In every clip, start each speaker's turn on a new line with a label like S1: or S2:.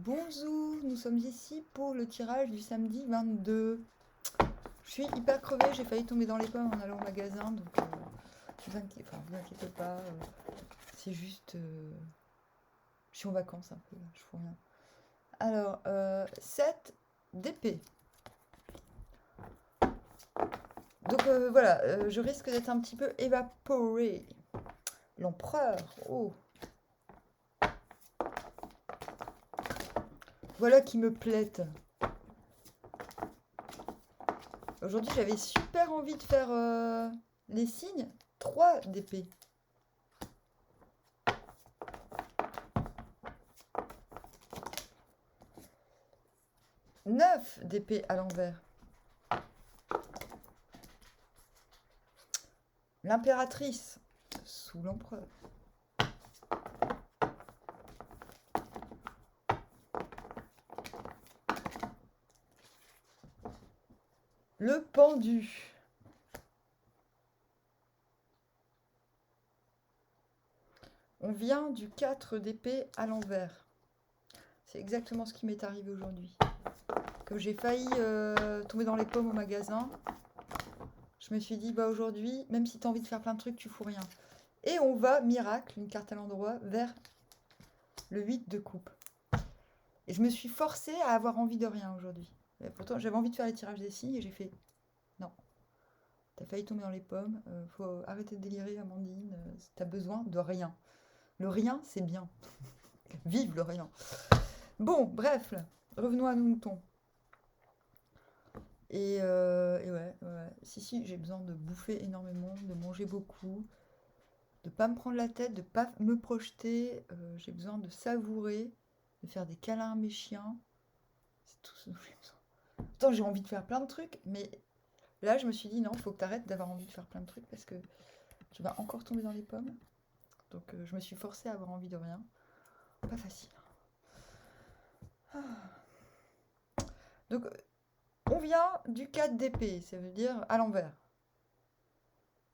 S1: Bonjour, nous sommes ici pour le tirage du samedi 22. Je suis hyper crevée, j'ai failli tomber dans les pommes en allant au magasin, donc vous inquiétez pas, c'est juste... je suis en vacances un peu, là, je fous rien. Alors, 7 d'épée. Donc voilà, je risque d'être un petit peu évaporée. L'empereur, oh. Voilà qui me plaît. Aujourd'hui, j'avais super envie de faire les signes. 3 d'épée. Neuf d'épée à l'envers. L'impératrice sous l'empereur. Le pendu. On vient du 4 d'épée à l'envers. C'est exactement ce qui m'est arrivé aujourd'hui. Comme j'ai failli tomber dans les pommes au magasin, je me suis dit, bah aujourd'hui, même si tu as envie de faire plein de trucs, tu fous rien. Et on va, miracle, une carte à l'endroit, vers le 8 de coupe. Et je me suis forcée à avoir envie de rien aujourd'hui. Et pourtant, j'avais envie de faire les tirages des signes et j'ai fait, non, t'as failli tomber dans les pommes, faut arrêter de délirer, Amandine, t'as besoin de rien. Le rien, c'est bien. Vive le rien. Bon, bref, revenons à nos moutons. Et ouais. Si, j'ai besoin de bouffer énormément, de manger beaucoup, de pas me prendre la tête, de pas me projeter. J'ai besoin de savourer, de faire des câlins à mes chiens. C'est tout ce dont j'ai besoin. Pourtant, j'ai envie de faire plein de trucs, mais là, je me suis dit non, faut que tu arrêtes d'avoir envie de faire plein de trucs parce que tu vas encore tomber dans les pommes. Donc, je me suis forcée à avoir envie de rien. Pas facile. Donc, on vient du 4 d'épée, ça veut dire à l'envers.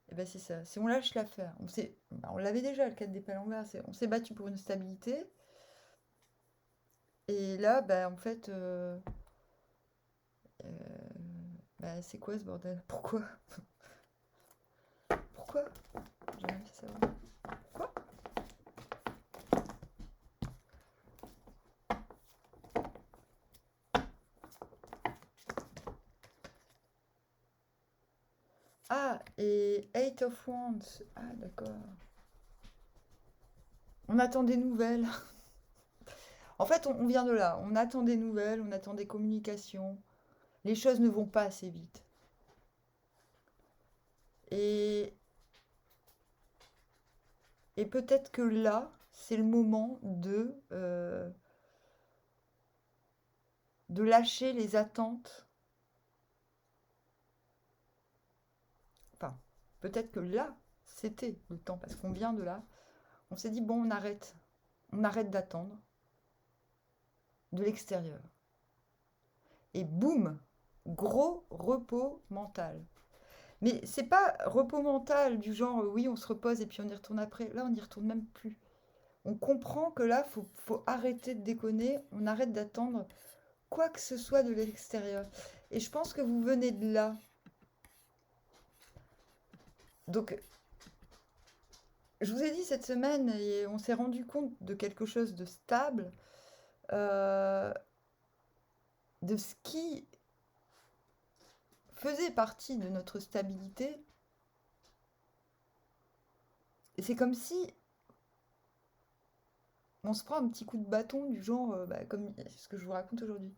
S1: Et ben c'est ça, si on lâche l'affaire. On l'avait déjà le 4 d'épée à l'envers, on s'est battu pour une stabilité. Et là, bah, en fait, bah, c'est quoi ce bordel? Pourquoi? Pourquoi? J'ai même fait savoir. Quoi? Ah, et 8 of Wands. Ah, d'accord. On attend des nouvelles. En fait, on vient de là. On attend des nouvelles, on attend des communications. Les choses ne vont pas assez vite. Et, et peut-être que là, c'est le moment de lâcher les attentes. Enfin, peut-être que là, c'était le temps, parce qu'on vient de là. On s'est dit, bon, on arrête. On arrête d'attendre de l'extérieur. Et boum, gros repos mental. Mais c'est pas repos mental du genre, oui, on se repose et puis on y retourne après. Là, on n'y retourne même plus. On comprend que là, faut arrêter de déconner. On arrête d'attendre quoi que ce soit de l'extérieur. Et je pense que vous venez de là. Donc, je vous ai dit cette semaine, et on s'est rendu compte de quelque chose de stable, euh, de ce qui faisait partie de notre stabilité. Et c'est comme si on se prend un petit coup de bâton du genre, bah, comme ce que je vous raconte aujourd'hui.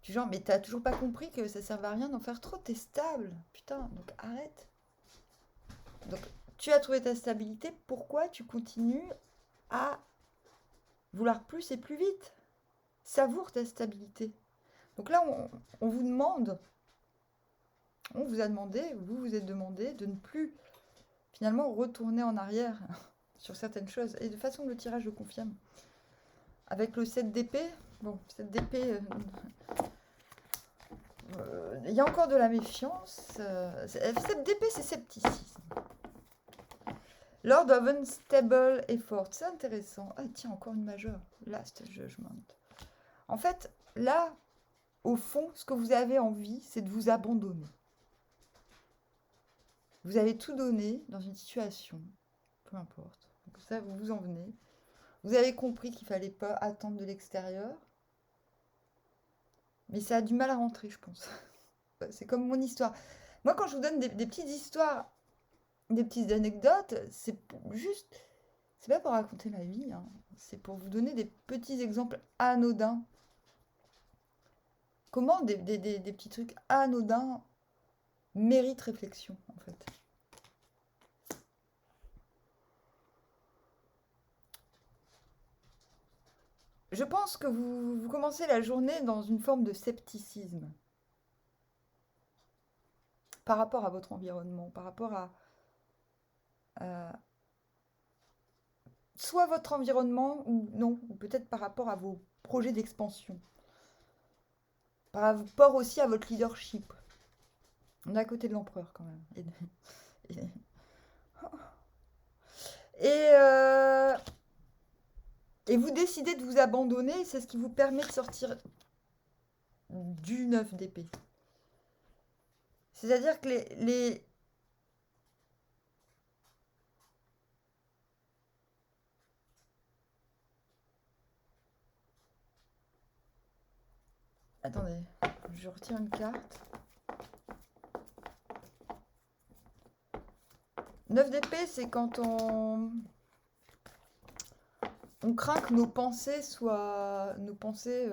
S1: Du genre, mais t'as toujours pas compris que ça sert à rien d'en faire trop, t'es stable. Putain, donc arrête. Donc, tu as trouvé ta stabilité, pourquoi tu continues à vouloir plus et plus vite? Savoure ta stabilité. Donc là, on vous demande, on vous a demandé, vous vous êtes demandé de ne plus finalement retourner en arrière sur certaines choses. Et de toute façon, le tirage le confirme. Avec le 7 d'épée, bon, 7 d'épée, il y a encore de la méfiance. 7 d'épée, c'est scepticisme. Lord of Unstable Effort. C'est intéressant. Ah tiens, encore une majeure. Last Judgment. En fait, là, au fond, ce que vous avez envie, c'est de vous abandonner. Vous avez tout donné dans une situation, peu importe. Donc ça, vous vous en venez. Vous avez compris qu'il fallait pas attendre de l'extérieur. Mais ça a du mal à rentrer, je pense. C'est comme mon histoire. Moi, quand je vous donne des petites histoires, des petites anecdotes, c'est juste... C'est pas pour raconter ma vie, hein. C'est pour vous donner des petits exemples anodins. Comment des petits trucs anodins méritent réflexion, en fait. Je pense que vous commencez la journée dans une forme de scepticisme par rapport à votre environnement, par rapport à soit votre environnement ou non, ou peut-être par rapport à vos projets d'expansion, par rapport aussi à votre leadership. On est à côté de l'empereur quand même. Et vous décidez de vous abandonner, c'est ce qui vous permet de sortir du 9 d'épée. C'est-à-dire que les... Attendez, je retire une carte. 9 d'épée, c'est quand on craint que nos pensées soient... Nos pensées...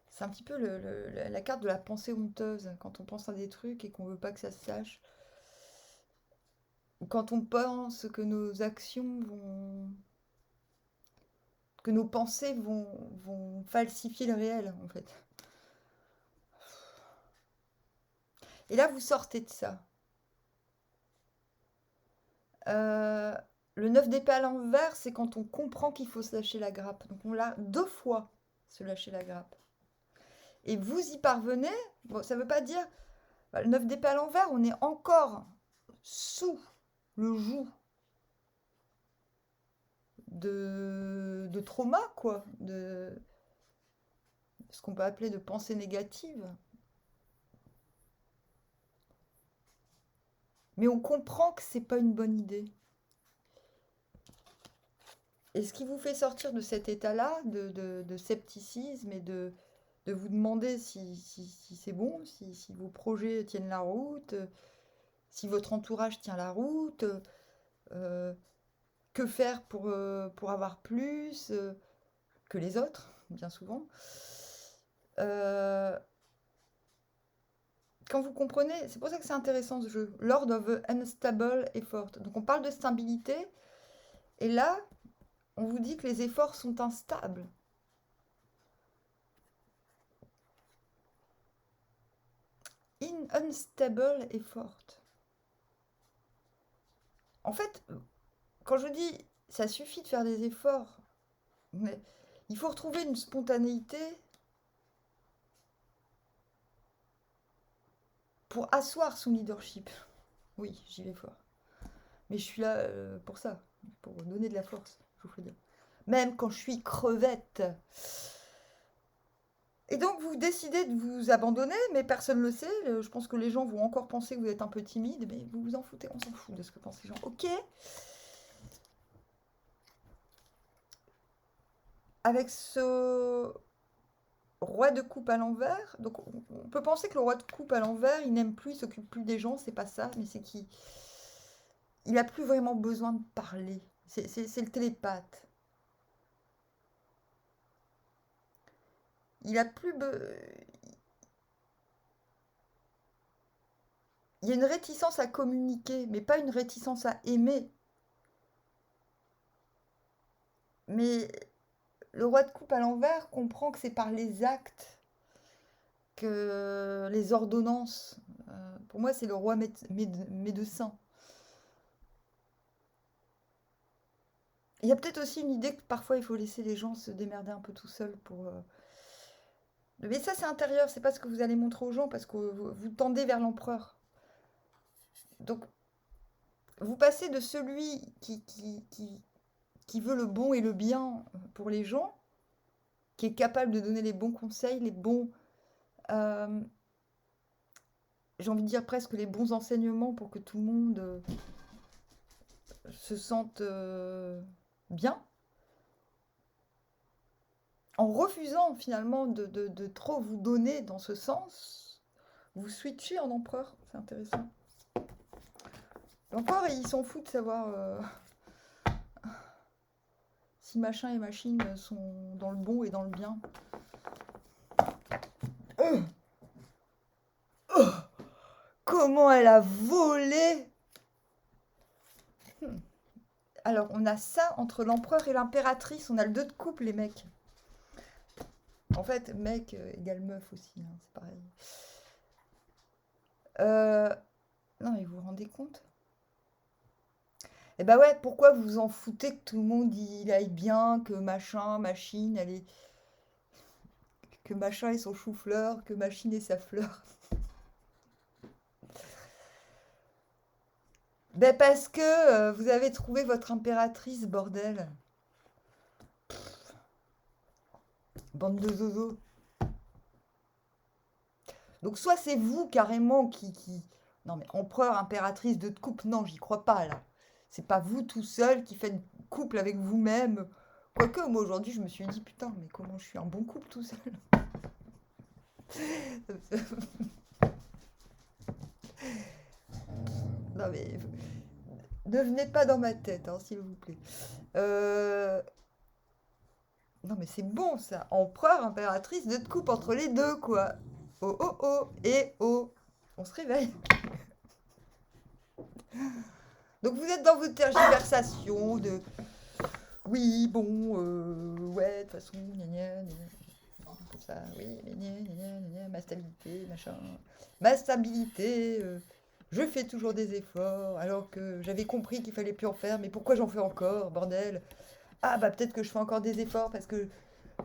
S1: C'est un petit peu la carte de la pensée honteuse. Quand on pense à des trucs et qu'on veut pas que ça se sache. Ou quand on pense que nos actions vont... Que nos pensées vont falsifier le réel, en fait. Et là, vous sortez de ça. Le 9 d'épée à l'envers, c'est quand on comprend qu'il faut se lâcher la grappe. Donc on l'a 2 fois, se lâcher la grappe. Et vous y parvenez, bon, ça ne veut pas dire... Le 9 d'épée à l'envers, on est encore sous le joug de trauma, quoi. De ce qu'on peut appeler de pensée négative. Mais on comprend que c'est pas une bonne idée. Et ce qui vous fait sortir de cet état-là, de scepticisme et de vous demander si c'est bon, si vos projets tiennent la route, si votre entourage tient la route, que faire pour avoir plus que les autres, bien souvent. Quand vous comprenez, c'est pour ça que c'est intéressant ce jeu, Lord of Unstable Effort. Donc on parle de stabilité, et là, on vous dit que les efforts sont instables. In unstable effort. En fait, quand je dis ça suffit de faire des efforts, mais il faut retrouver une spontanéité pour asseoir son leadership. Oui, j'y vais fort. Mais je suis là pour ça, pour donner de la force, je vous le dis. Même quand je suis crevette. Et donc vous décidez de vous abandonner, mais personne ne le sait. Je pense que les gens vont encore penser que vous êtes un peu timide, mais vous vous en foutez, on s'en fout de ce que pensent les gens. Ok. Avec ce roi de coupe à l'envers, donc on peut penser que le roi de coupe à l'envers, il n'aime plus, il s'occupe plus des gens, c'est pas ça, mais c'est qu'il a plus vraiment besoin de parler. C'est le télépathe. Il a plus... Il y a une réticence à communiquer, mais pas une réticence à aimer. Mais le roi de coupe à l'envers comprend que c'est par les actes que les ordonnances. Pour moi, c'est le roi médecin. Il y a peut-être aussi une idée que parfois il faut laisser les gens se démerder un peu tout seuls pour. Mais ça, c'est intérieur, c'est pas ce que vous allez montrer aux gens parce que vous tendez vers l'empereur. Donc, vous passez de celui qui veut le bon et le bien pour les gens, qui est capable de donner les bons conseils, les bons, j'ai envie de dire presque les bons enseignements pour que tout le monde se sente bien, en refusant finalement de trop vous donner dans ce sens, vous switchez en empereur. C'est intéressant. L'empereur, il s'en fout de savoir si machin et machine sont dans le bon et dans le bien. Comment elle a volé! Alors, on a ça entre l'empereur et l'impératrice. On a le 2 de coupe, les mecs. En fait, mec égale meuf aussi, hein, c'est pareil. Non, mais vous vous rendez compte? Eh ben ouais, pourquoi vous vous en foutez que tout le monde il aille bien, que machin, machine, elle est... que machin ait son chou-fleur, que machine ait sa fleur? Ben parce que vous avez trouvé votre impératrice, bordel. Bande de zozo. Donc soit c'est vous carrément qui... Non mais empereur, impératrice, 2 de coupe, non, j'y crois pas là. C'est pas vous tout seul qui faites couple avec vous-même. Quoique moi aujourd'hui je me suis dit putain mais comment je suis un bon couple tout seul. Non mais ne venez pas dans ma tête hein, s'il vous plaît. Non mais c'est bon ça. Empereur, impératrice, 2 de coupe entre les deux quoi. Oh oh oh et oh. On se réveille. Donc vous êtes dans vos tergiversations de oui, bon, ouais, de toute façon, gna gna, gna, comme ça, oui, gna gna, gna gna, ma stabilité, machin. Ma stabilité, je fais toujours des efforts, alors que j'avais compris qu'il fallait plus en faire, mais pourquoi j'en fais encore, bordel? Ah bah peut-être que je fais encore des efforts parce que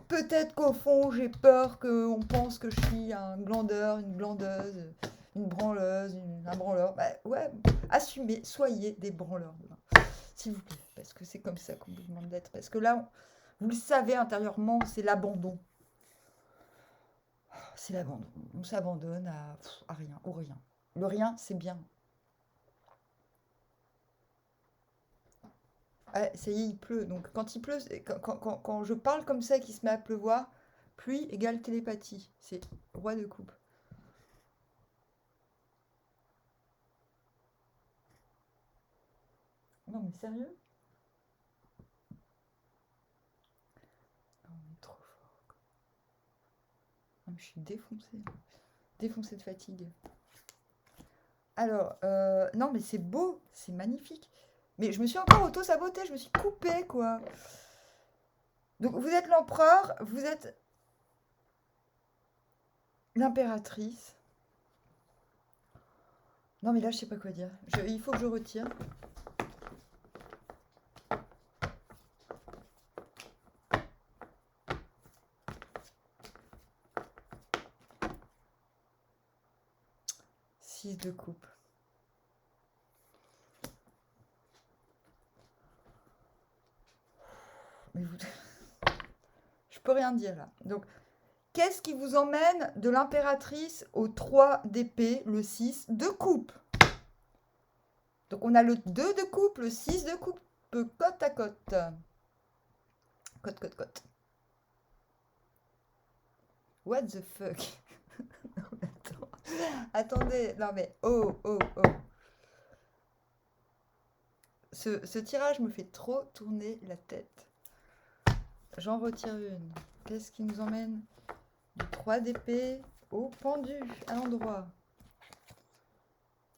S1: peut-être qu'au fond j'ai peur qu'on pense que je suis un glandeur, une glandeuse, une branleuse, un branleur. Bah ouais, assumez, soyez des branleurs. S'il vous plaît, parce que c'est comme ça qu'on vous demande d'être. Parce que là, vous le savez intérieurement, c'est l'abandon. C'est l'abandon. On s'abandonne à rien, au rien. Le rien, c'est bien. Ah, ça y est, il pleut. Donc quand il pleut, quand je parle comme ça et qu'il se met à pleuvoir, pluie égale télépathie. C'est roi de coupe. Non mais sérieux? Non mais trop fort. Non, mais je suis défoncée. Défoncée de fatigue. Alors, non mais c'est beau, c'est magnifique. Mais je me suis encore auto-sabotée, je me suis coupée quoi. Donc vous êtes l'empereur, vous êtes l'impératrice. Non mais là je sais pas quoi dire. Il faut que je retire. Six de coupe. Mais vous... je peux rien dire là. Donc qu'est-ce qui vous emmène de l'impératrice au 3 d'épée, le 6 de coupe? Donc on a le 2 de coupe, le 6 de coupe, côte à côte. Côte, côte, côte. What the fuck? Non, mais attendez, non mais oh, oh, oh. Ce tirage me fait trop tourner la tête. J'en retire une. Qu'est-ce qui nous emmène du 3 d'épée au pendu, à l'endroit?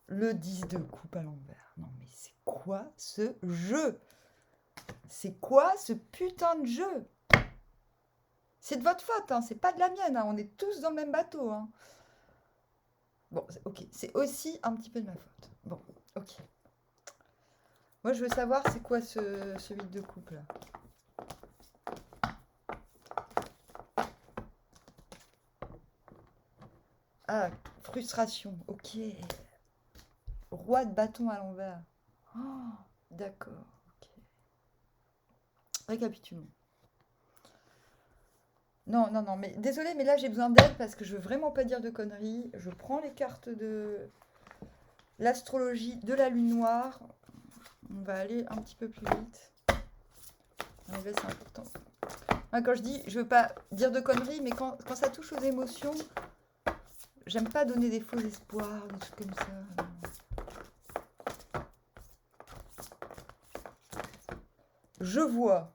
S1: Le 10 de coupe à l'envers. Non mais c'est quoi ce jeu? C'est quoi ce putain de jeu? C'est de votre faute, hein, c'est pas de la mienne. Hein, on est tous dans le même bateau. Hein. Bon, ok, c'est aussi un petit peu de ma faute. Bon, ok. Moi, je veux savoir c'est quoi ce 8 de coupe là. Ah, frustration, ok. Roi de bâton à l'envers. Oh, D'accord. Ok. Récapitulons. Non, non, non, mais désolé, mais là j'ai besoin d'aide parce que je veux vraiment pas dire de conneries. Je prends les cartes de l'astrologie de la lune noire. On va aller un petit peu plus vite. Là, c'est important. Moi, quand je dis, je veux pas dire de conneries, mais quand ça touche aux émotions, j'aime pas donner des faux espoirs, des trucs comme ça. Je vois.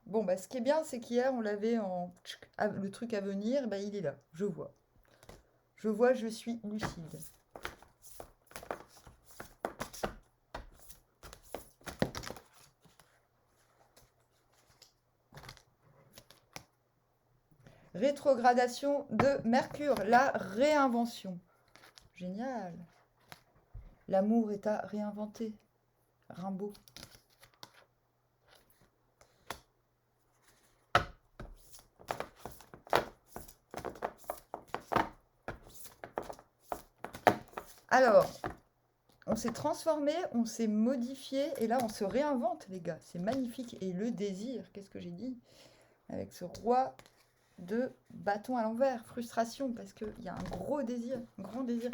S1: Bon, bah, ce qui est bien, c'est qu'hier, on l'avait en... Le truc à venir, bah, il est là. Je vois. Je vois, je suis lucide. Rétrogradation de Mercure, la réinvention. Génial. L'amour est à réinventer. Rimbaud. Alors, on s'est transformé, on s'est modifié, et là, on se réinvente, les gars. C'est magnifique. Et le désir, qu'est-ce que j'ai dit? Avec ce roi de bâton à l'envers. Frustration, parce qu'il y a un gros désir, un grand désir.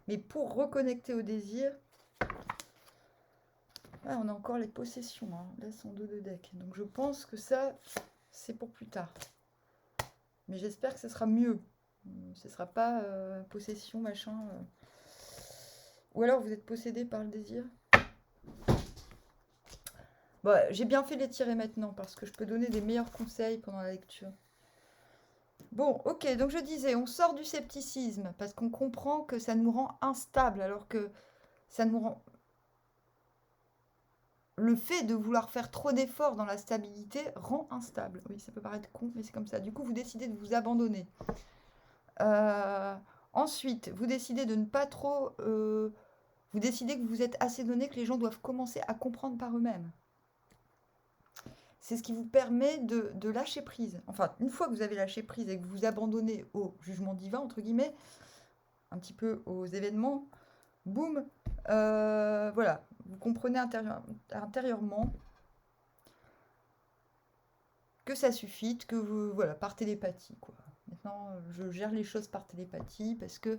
S1: Mais pour reconnecter au désir, là, on a encore les possessions. Hein. Là, c'est en dos de deck. Donc, je pense que ça, c'est pour plus tard. Mais j'espère que ce sera mieux. Ce ne sera pas possession, machin. Ou alors, vous êtes possédé par le désir. Bon, j'ai bien fait de les tirer maintenant parce que je peux donner des meilleurs conseils pendant la lecture. Bon, ok, donc je disais, on sort du scepticisme parce qu'on comprend que ça nous rend instable, alors que ça nous rend... Le fait de vouloir faire trop d'efforts dans la stabilité rend instable. Oui, ça peut paraître con, mais c'est comme ça. Du coup, vous décidez de vous abandonner. Ensuite, vous décidez de ne pas trop... vous décidez que vous êtes assez donné que les gens doivent commencer à comprendre par eux-mêmes. C'est ce qui vous permet de lâcher prise. Enfin, une fois que vous avez lâché prise et que vous vous abandonnez au jugement divin, entre guillemets, un petit peu aux événements, boum, voilà, vous comprenez intérieurement que ça suffit, que vous, voilà, par télépathie, quoi. Maintenant, je gère les choses par télépathie parce que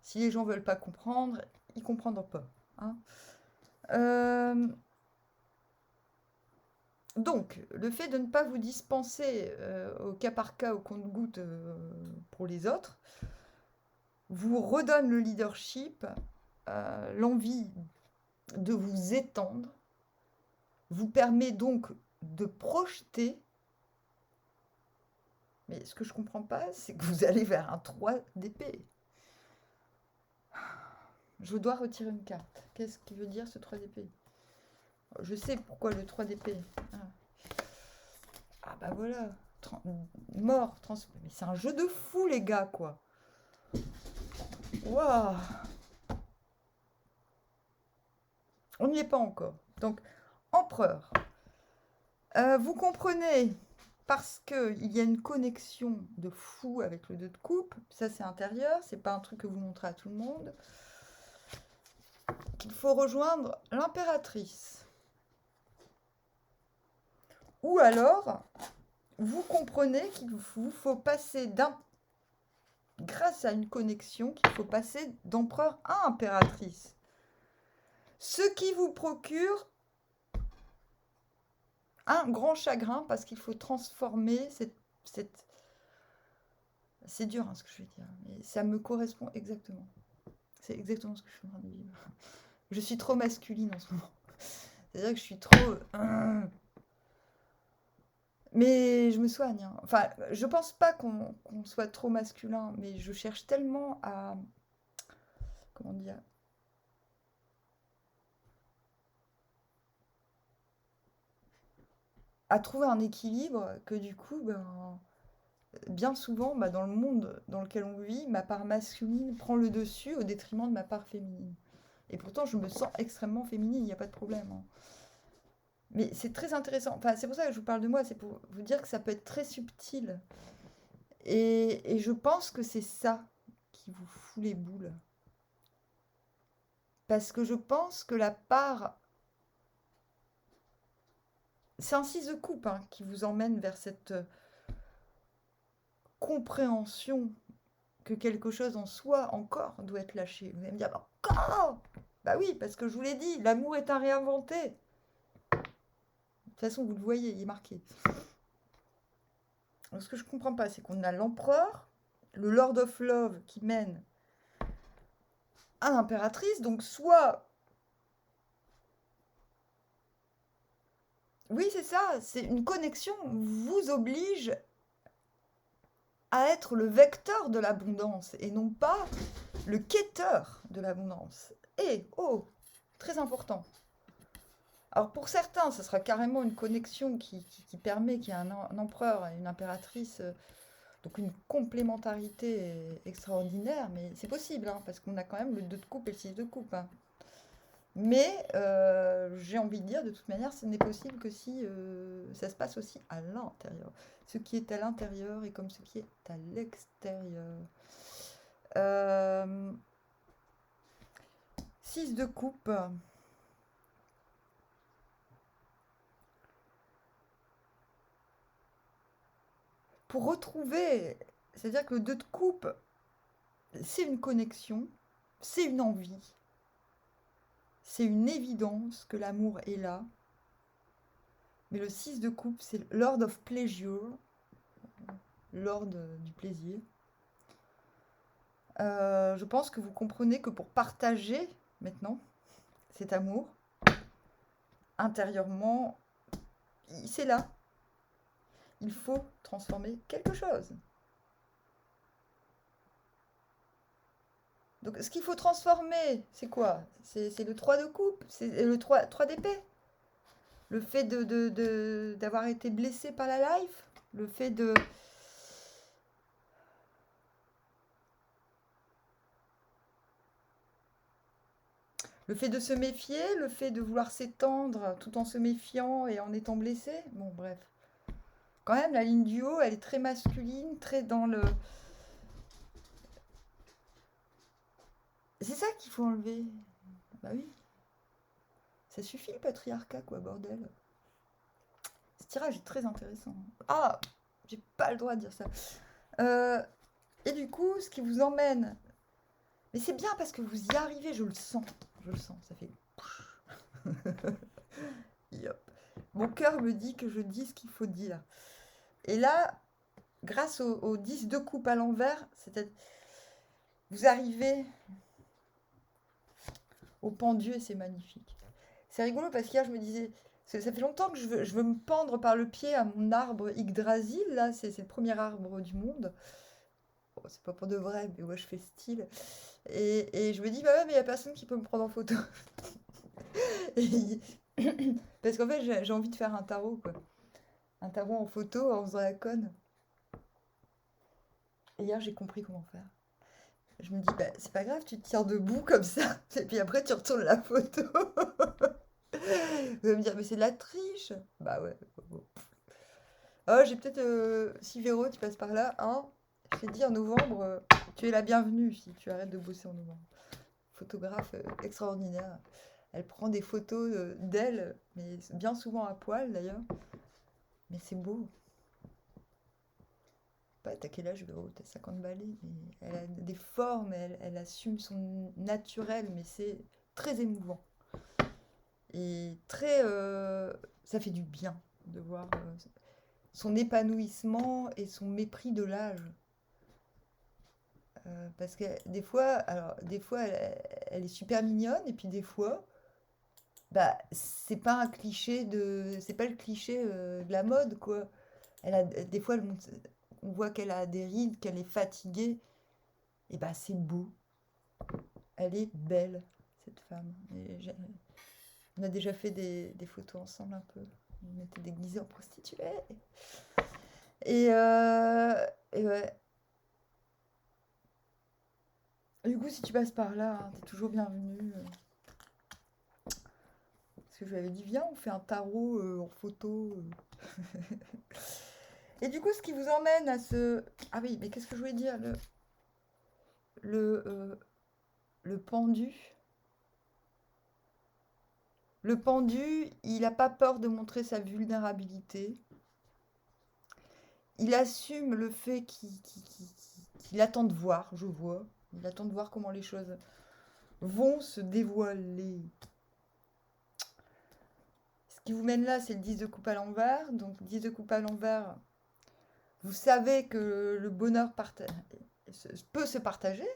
S1: si les gens veulent pas comprendre, ils comprendront pas. Hein. Donc, le fait de ne pas vous dispenser au cas par cas, au compte-gouttes pour les autres, vous redonne le leadership, l'envie de vous étendre, vous permet donc de projeter. Mais ce que je ne comprends pas, c'est que vous allez vers un 3 d'épée. Je dois retirer une carte. Qu'est-ce qui veut dire ce 3 d'épée? Je sais pourquoi le 3 d'épée. Ah bah voilà. Mort. Mais c'est un jeu de fou, les gars, quoi. Waouh. On n'y est pas encore. Donc, empereur. Vous comprenez, parce qu'il y a une connexion de fou avec le 2 de coupe, ça c'est intérieur, c'est pas un truc que vous montrez à tout le monde, qu'il faut rejoindre l'impératrice. Ou alors, vous comprenez qu'il vous faut passer grâce à une connexion, qu'il faut passer d'empereur à impératrice. Ce qui vous procure un grand chagrin parce qu'il faut transformer cette... C'est dur hein, ce que je vais dire, mais ça me correspond exactement. C'est exactement ce que je suis en train de vivre. Je suis trop masculine en ce moment. C'est-à-dire que je suis trop... Mais je me soigne. Hein. Enfin, je pense pas qu'on soit trop masculin, mais je cherche tellement à... Comment dire? À trouver un équilibre que du coup, bien souvent, dans le monde dans lequel on vit, ma part masculine prend le dessus au détriment de ma part féminine. Et pourtant, je me sens extrêmement féminine, il n'y a pas de problème. Hein. Mais c'est très intéressant. Enfin, c'est pour ça que je vous parle de moi, c'est pour vous dire que ça peut être très subtil. Et je pense que c'est ça qui vous fout les boules. Parce que je pense que la part c'est un 6 de coupe hein, qui vous emmène vers cette compréhension que quelque chose en soi encore doit être lâché. Vous allez me dire, encore? Bah oui, parce que je vous l'ai dit, l'amour est à réinventer. De toute façon, vous le voyez, il est marqué. Donc, ce que je comprends pas, c'est qu'on a l'empereur, le Lord of Love qui mène à l'impératrice, donc soit... Oui, c'est ça, c'est une connexion vous oblige à être le vecteur de l'abondance et non pas le quêteur de l'abondance. Et, oh, très important. Alors pour certains, ce sera carrément une connexion qui permet qu'il y ait un empereur et une impératrice, donc une complémentarité extraordinaire, mais c'est possible, hein, parce qu'on a quand même le 2 de coupe et le 6 de coupe. Hein. Mais j'ai envie de dire, de toute manière, ce n'est possible que si ça se passe aussi à l'intérieur. Ce qui est à l'intérieur est comme ce qui est à l'extérieur. 6 de coupe. Pour retrouver, c'est-à-dire que le 2 de coupe, c'est une connexion, c'est une envie, c'est une évidence que l'amour est là. Mais le 6 de coupe, c'est Lord of Pleasure, Lord du plaisir. Je pense que vous comprenez que pour partager maintenant cet amour, intérieurement, c'est là. Il faut transformer quelque chose. Donc ce qu'il faut transformer, c'est quoi? C'est le 3 de coupe, c'est le 3 d'épée. Le fait d'avoir été blessé par la life, le fait de... Le fait de se méfier, le fait de vouloir s'étendre tout en se méfiant et en étant blessé. Bon, bref. Quand même, la ligne du haut, elle est très masculine, très dans le... C'est ça qu'il faut enlever. Bah oui. Ça suffit le patriarcat, quoi, bordel. Ce tirage est très intéressant. Ah, j'ai pas le droit de dire ça. Et du coup, ce qui vous emmène... Mais c'est bien parce que vous y arrivez, je le sens. Je le sens, ça fait... Yop. Mon cœur me dit que je dis ce qu'il faut dire. Et là, grâce au 10 de coupe à l'envers, c'est-à-dire vous arrivez au pendu et c'est magnifique. C'est rigolo parce qu'hier je me disais, ça fait longtemps que je veux me pendre par le pied à mon arbre Yggdrasil, là c'est le premier arbre du monde. Bon, c'est pas pour de vrai, mais moi je fais style. Et je me dis, bah ouais, mais il n'y a personne qui peut me prendre en photo. Parce qu'en fait, j'ai envie de faire un tarot, quoi. Un tarot en photo en faisant la conne. Et hier, j'ai compris comment faire. Je me dis, bah, c'est pas grave, tu te tiens debout comme ça. Et puis après, tu retournes la photo. Vous allez me dire, mais c'est de la triche. Bah ouais. Oh, j'ai peut-être. Si Véro, tu passes par là, hein, je t'ai dit en novembre, tu es la bienvenue si tu arrêtes de bosser en novembre. Photographe extraordinaire. Elle prend des photos d'elle, mais bien souvent à poil d'ailleurs. Mais c'est beau. Pas, t'as quel âge, Véro? T'as 50 balais, mais elle a des formes, elle assume son naturel, mais c'est très émouvant. Et très... ça fait du bien de voir son épanouissement et son mépris de l'âge. Parce que des fois elle est super mignonne, et puis des fois, bah, c'est pas le cliché de la mode, quoi. Des fois, on voit qu'elle a des rides, qu'elle est fatiguée, et bah, c'est beau. Elle est belle, cette femme. On a déjà fait des photos ensemble un peu. On était déguisés en prostituées. Et, et ouais. Du coup, si tu passes par là, hein, t'es toujours bienvenue. Parce que je lui avais dit, viens, on fait un tarot en photo. Et du coup, ce qui vous emmène à ce... Ah oui, mais qu'est-ce que je voulais dire? Le pendu. Le pendu, il n'a pas peur de montrer sa vulnérabilité. Il assume le fait qu'il attend de voir, je vois. Il attend de voir comment les choses vont se dévoiler. Ce qui vous mène là, c'est le 10 de coupe à l'envers. Donc 10 de coupe à l'envers, vous savez que le bonheur peut se partager.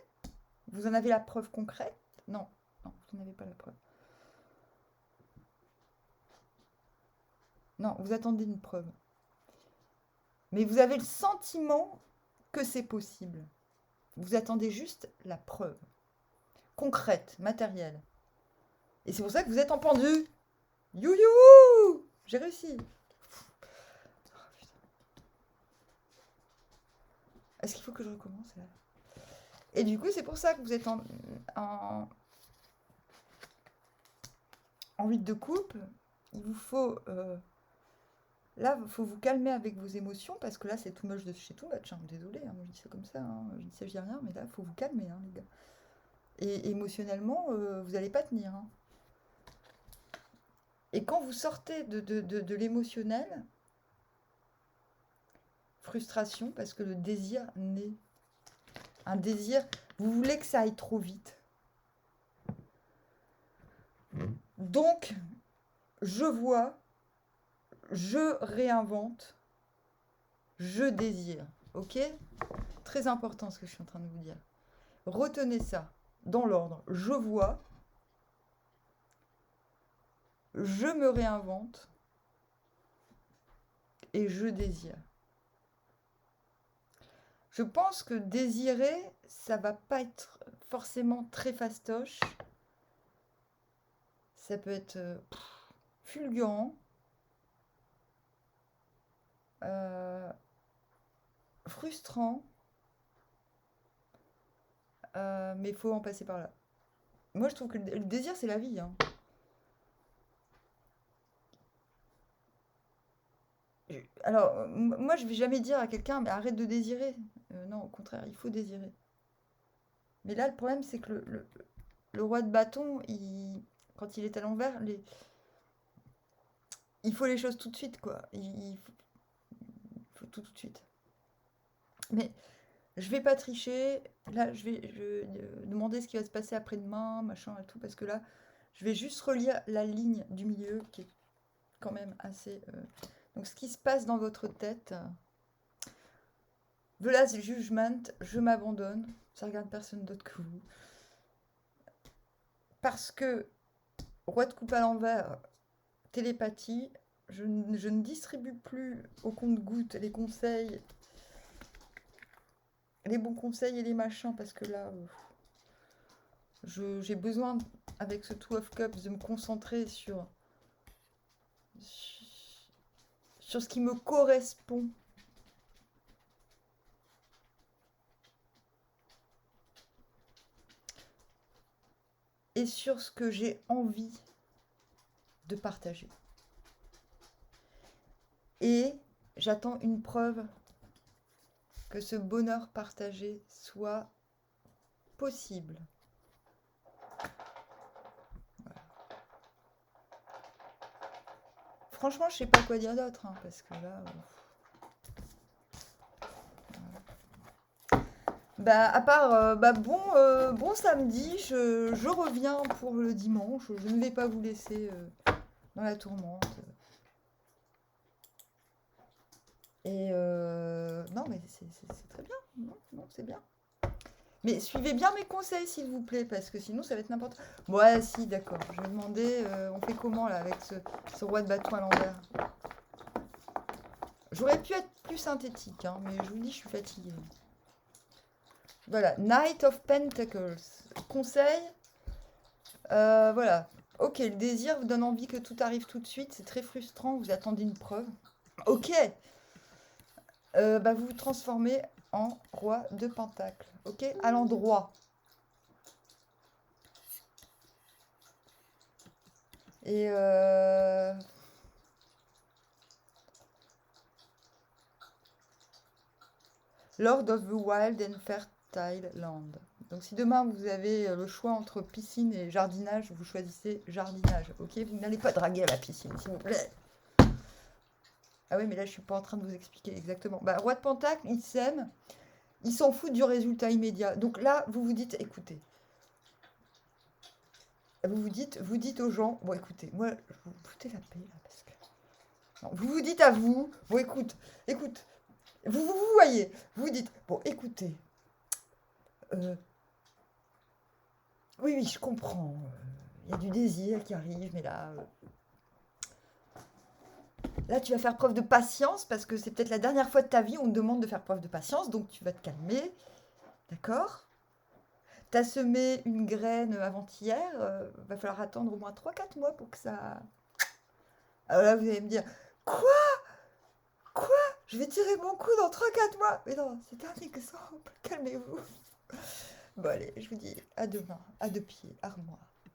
S1: Vous en avez la preuve concrète? Non, non, vous n'avez pas la preuve. Non, vous attendez une preuve. Mais vous avez le sentiment que c'est possible. Vous attendez juste la preuve. Concrète, matérielle. Et c'est pour ça que vous êtes en pendu. Youhou! J'ai réussi. Est-ce qu'il faut que je recommence là? Et du coup, c'est pour ça que vous êtes en 8 de coupe. Il vous faut... là, il faut vous calmer avec vos émotions, parce que là, c'est too much de chez too much. Hein. Désolée, hein, je dis ça comme ça. Hein. Je dis ça, je dis rien, mais là, il faut vous calmer, hein, les gars. Et émotionnellement, vous n'allez pas tenir. Hein. Et quand vous sortez de l'émotionnel, frustration, parce que le désir naît. Un désir, vous voulez que ça aille trop vite. Donc, je vois, je réinvente, je désire. Ok? Très important ce que je suis en train de vous dire. Retenez ça dans l'ordre. Je vois, je me réinvente et je désire. Je pense que désirer, ça va pas être forcément très fastoche. Ça peut être fulgurant, frustrant, mais il faut en passer par là. Moi, je trouve que le désir, c'est la vie. Hein. Alors, moi, je vais jamais dire à quelqu'un, mais arrête de désirer. Non, au contraire, il faut désirer. Mais là, le problème, c'est que le roi de bâton, quand il est à l'envers, il faut les choses tout de suite, quoi. Il faut tout de suite. Mais je vais pas tricher. Là, je vais demander ce qui va se passer après-demain, machin et tout, parce que là, je vais juste relire la ligne du milieu, qui est quand même assez... Donc, ce qui se passe dans votre tête... The Last Judgment, je m'abandonne. Ça regarde personne d'autre que vous. Parce que, roi de coupe à l'envers, télépathie, je ne distribue plus au compte-gouttes les conseils, les bons conseils et les machins, parce que là, j'ai besoin, avec ce Two of Cups, de me concentrer sur ce qui me correspond. Et sur ce que j'ai envie de partager. Et j'attends une preuve que ce bonheur partagé soit possible. Voilà. Franchement, je sais pas quoi dire d'autre, hein, parce que là... Bah, à part, bon samedi, je reviens pour le dimanche. Je ne vais pas vous laisser dans la tourmente. Et non, mais c'est très bien. Non, c'est bien. Mais suivez bien mes conseils, s'il vous plaît, parce que sinon, ça va être n'importe quoi. Ouais, si, d'accord. Je vais demander, on fait comment, là, avec ce roi de bâton à l'envers? J'aurais pu être plus synthétique, hein, mais je vous dis, je suis fatiguée. Voilà, Knight of Pentacles. Conseil. Voilà. Ok, le désir vous donne envie que tout arrive tout de suite. C'est très frustrant, vous attendez une preuve. Ok. Bah, vous vous transformez en roi de pentacles. Ok, à l'endroit. Et Lord of the Wild and Fertile Land. Donc si demain vous avez le choix entre piscine et jardinage, vous choisissez jardinage, ok? Vous n'allez pas draguer à la piscine, s'il vous plaît. Ah oui, mais là je suis pas en train de vous expliquer exactement. Bah, roi de Pentacle, il s'aime, il s'en fout du résultat immédiat. Donc là, vous vous dites, écoutez, vous dites aux gens, bon écoutez, moi, je vous foutez la paix là, parce que... Non, vous vous dites à vous, bon écoute, vous voyez, vous dites, bon écoutez, oui, je comprends, il y a du désir qui arrive, mais là tu vas faire preuve de patience, parce que c'est peut-être la dernière fois de ta vie où on te demande de faire preuve de patience, donc tu vas te calmer, d'accord? T'as semé une graine avant-hier, va falloir attendre au moins 3 4 mois pour que ça... Alors là, vous allez me dire, quoi? Quoi? Je vais tirer mon coup dans 3 4 mois. Mais non, c'est un exemple. Calmez-vous. Bon, allez, je vous dis à demain, à deux pieds, armoire.